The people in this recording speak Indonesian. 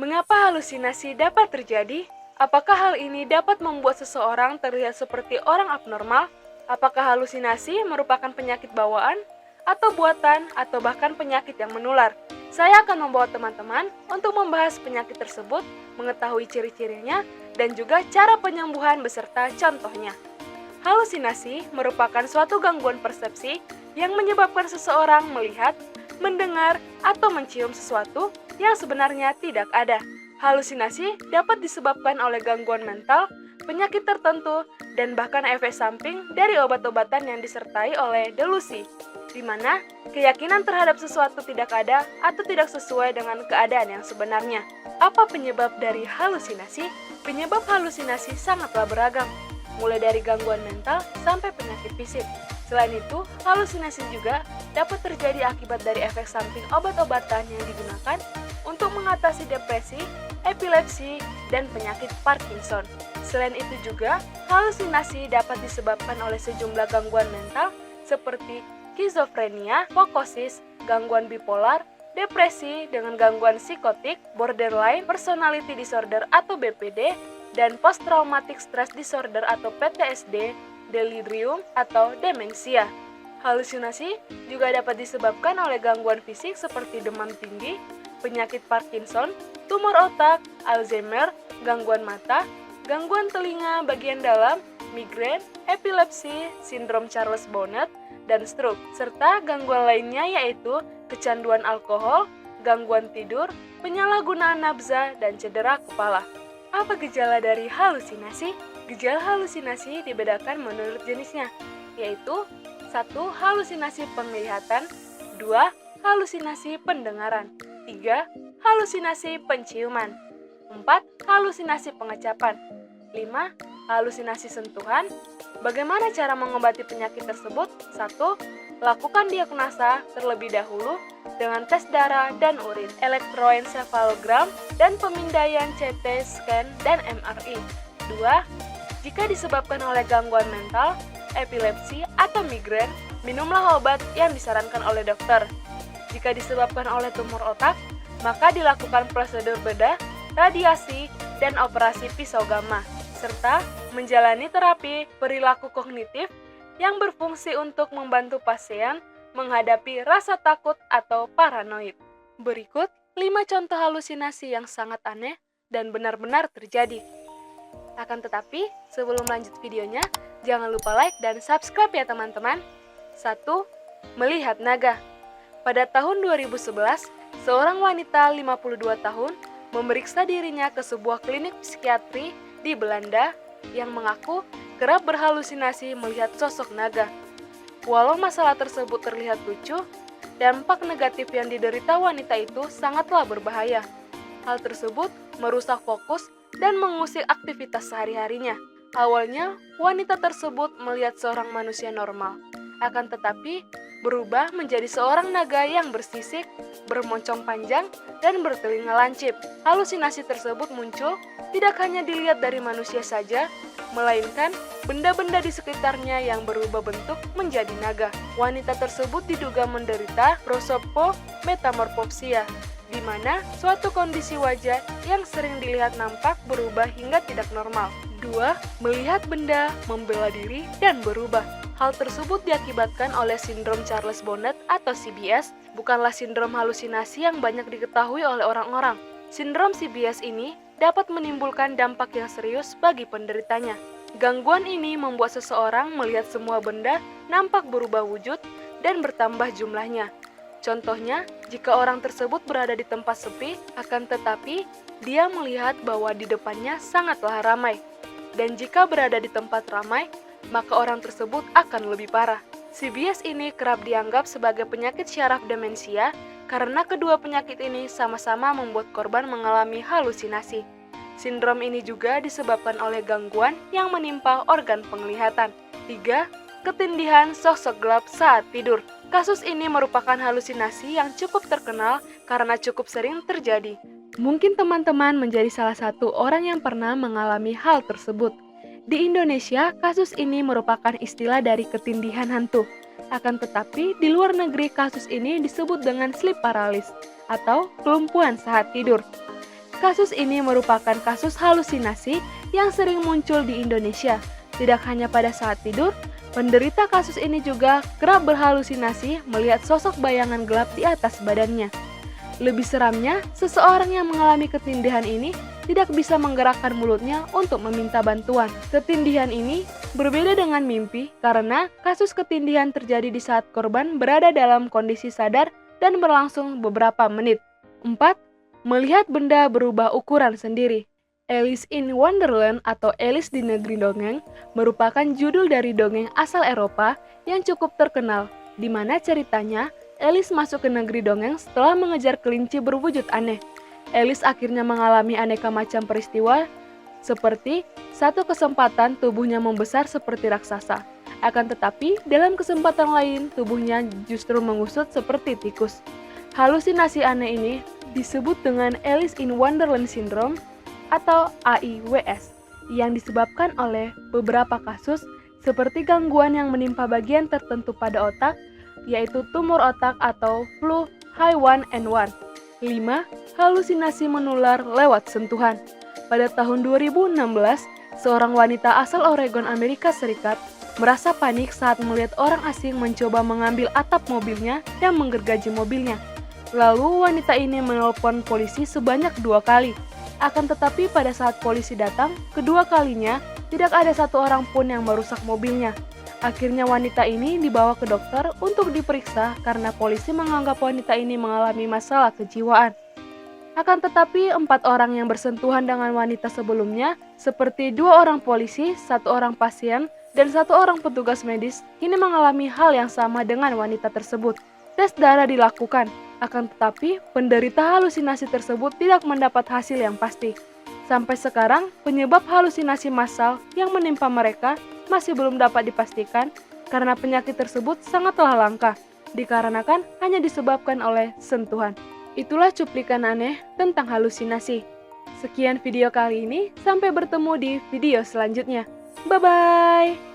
Mengapa halusinasi dapat terjadi? Apakah hal ini dapat membuat seseorang terlihat seperti orang abnormal? Apakah halusinasi merupakan penyakit bawaan, atau buatan, atau bahkan penyakit yang menular? Saya akan membawa teman-teman untuk membahas penyakit tersebut, mengetahui ciri-cirinya, dan juga cara penyembuhan beserta contohnya. Halusinasi merupakan suatu gangguan persepsi yang menyebabkan seseorang melihat, mendengar, atau mencium sesuatu yang sebenarnya tidak ada. Halusinasi dapat disebabkan oleh gangguan mental, penyakit tertentu, dan bahkan efek samping dari obat-obatan yang disertai oleh delusi, di mana keyakinan terhadap sesuatu tidak ada atau tidak sesuai dengan keadaan yang sebenarnya. Apa penyebab dari halusinasi? Penyebab halusinasi sangatlah beragam, mulai dari gangguan mental sampai penyakit fisik. Selain itu, halusinasi juga dapat terjadi akibat dari efek samping obat-obatan yang digunakan untuk mengatasi depresi, epilepsi, dan penyakit Parkinson. Selain itu juga, halusinasi dapat disebabkan oleh sejumlah gangguan mental seperti skizofrenia, psikosis, gangguan bipolar, depresi dengan gangguan psikotik, borderline personality disorder atau BPD, dan post-traumatic stress disorder atau PTSD, delirium atau demensia. Halusinasi juga dapat disebabkan oleh gangguan fisik seperti demam tinggi, penyakit Parkinson, tumor otak, Alzheimer, gangguan mata, gangguan telinga bagian dalam, migrain, epilepsi, sindrom Charles Bonnet, dan stroke, serta gangguan lainnya yaitu kecanduan alkohol, gangguan tidur, penyalahgunaan nafsa, dan cedera kepala. Apa gejala dari halusinasi? Gejala halusinasi dibedakan menurut jenisnya, yaitu 1. Halusinasi penglihatan, 2. Halusinasi pendengaran, 3. Halusinasi penciuman, 4. Halusinasi pengecapan, 5. Halusinasi sentuhan. Bagaimana cara mengobati penyakit tersebut? 1. Lakukan diagnosa terlebih dahulu dengan tes darah dan urin, elektroencephalogram, dan pemindaian CT scan dan MRI. 2. Jika disebabkan oleh gangguan mental, epilepsi, atau migrain, minumlah obat yang disarankan oleh dokter. Jika disebabkan oleh tumor otak, maka dilakukan prosedur bedah, radiasi, dan operasi pisau gamma, serta menjalani terapi perilaku kognitif yang berfungsi untuk membantu pasien menghadapi rasa takut atau paranoid. Berikut 5 contoh halusinasi yang sangat aneh dan benar-benar terjadi. Akan tetapi, sebelum lanjut videonya, jangan lupa like dan subscribe ya teman-teman. 1. Melihat naga. Pada tahun 2011, seorang wanita 52 tahun memeriksa dirinya ke sebuah klinik psikiatri di Belanda yang mengaku kerap berhalusinasi melihat sosok naga. Walau masalah tersebut terlihat lucu, dampak negatif yang diderita wanita itu sangatlah berbahaya. Hal tersebut merusak fokus dan mengusik aktivitas sehari-harinya. Awalnya, wanita tersebut melihat seorang manusia normal, akan tetapi berubah menjadi seorang naga yang bersisik, bermoncong panjang, dan bertelinga lancip. Halusinasi tersebut muncul tidak hanya dilihat dari manusia saja, melainkan benda-benda di sekitarnya yang berubah bentuk menjadi naga. Wanita tersebut diduga menderita prosopometamorfopsia, di mana suatu kondisi wajah yang sering dilihat nampak berubah hingga tidak normal. 2. Melihat benda, membela diri, dan berubah. Hal tersebut diakibatkan oleh sindrom Charles Bonnet atau CBS, bukanlah sindrom halusinasi yang banyak diketahui oleh orang-orang. Sindrom CBS ini dapat menimbulkan dampak yang serius bagi penderitanya. Gangguan ini membuat seseorang melihat semua benda nampak berubah wujud dan bertambah jumlahnya. Contohnya, jika orang tersebut berada di tempat sepi, akan tetapi dia melihat bahwa di depannya sangatlah ramai. Dan jika berada di tempat ramai, maka orang tersebut akan lebih parah. CBS ini kerap dianggap sebagai penyakit syaraf demensia karena kedua penyakit ini sama-sama membuat korban mengalami halusinasi. Sindrom ini juga disebabkan oleh gangguan yang menimpa organ penglihatan. 3. Ketindihan sosok gelap saat tidur. Kasus ini merupakan halusinasi yang cukup terkenal karena cukup sering terjadi. Mungkin teman-teman menjadi salah satu orang yang pernah mengalami hal tersebut. Di Indonesia, kasus ini merupakan istilah dari ketindihan hantu. Akan tetapi, di luar negeri kasus ini disebut dengan sleep paralysis atau kelumpuhan saat tidur. kasus ini merupakan kasus halusinasi yang sering muncul di Indonesia. Tidak hanya pada saat tidur, penderita kasus ini juga kerap berhalusinasi melihat sosok bayangan gelap di atas badannya. Lebih seramnya, seseorang yang mengalami ketindihan ini tidak bisa menggerakkan mulutnya untuk meminta bantuan. Ketindihan ini berbeda dengan mimpi karena kasus ketindihan terjadi di saat korban berada dalam kondisi sadar dan berlangsung beberapa menit. 4. Melihat benda berubah ukuran sendiri. Alice in Wonderland atau Alice di Negeri Dongeng merupakan judul dari dongeng asal Eropa yang cukup terkenal, di mana ceritanya Alice masuk ke negeri dongeng setelah mengejar kelinci berwujud aneh. Alice akhirnya mengalami aneka macam peristiwa, seperti satu kesempatan tubuhnya membesar seperti raksasa. Akan tetapi, dalam kesempatan lain tubuhnya justru mengusut seperti tikus. Halusinasi aneh ini disebut dengan Alice in Wonderland Syndrome atau AIWS, yang disebabkan oleh beberapa kasus seperti gangguan yang menimpa bagian tertentu pada otak, yaitu tumor otak atau flu H1N1. 5. Halusinasi menular lewat sentuhan. Pada tahun 2016, seorang wanita asal Oregon, Amerika Serikat, merasa panik saat melihat orang asing mencoba mengambil atap mobilnya dan menggergaji mobilnya. Lalu wanita ini menelpon polisi sebanyak 2 kali. Akan tetapi pada saat polisi datang, kedua kalinya tidak ada satu orang pun yang merusak mobilnya. Akhirnya wanita ini dibawa ke dokter untuk diperiksa karena polisi menganggap wanita ini mengalami masalah kejiwaan. Akan tetapi 4 orang yang bersentuhan dengan wanita sebelumnya, seperti 2 orang polisi, 1 orang pasien, dan 1 orang petugas medis, kini mengalami hal yang sama dengan wanita tersebut. Tes darah dilakukan, akan tetapi penderita halusinasi tersebut tidak mendapat hasil yang pasti. Sampai sekarang, penyebab halusinasi massal yang menimpa mereka masih belum dapat dipastikan karena penyakit tersebut sangatlah langka, dikarenakan hanya disebabkan oleh sentuhan. Itulah cuplikan aneh tentang halusinasi. Sekian video kali ini, sampai bertemu di video selanjutnya. Bye-bye!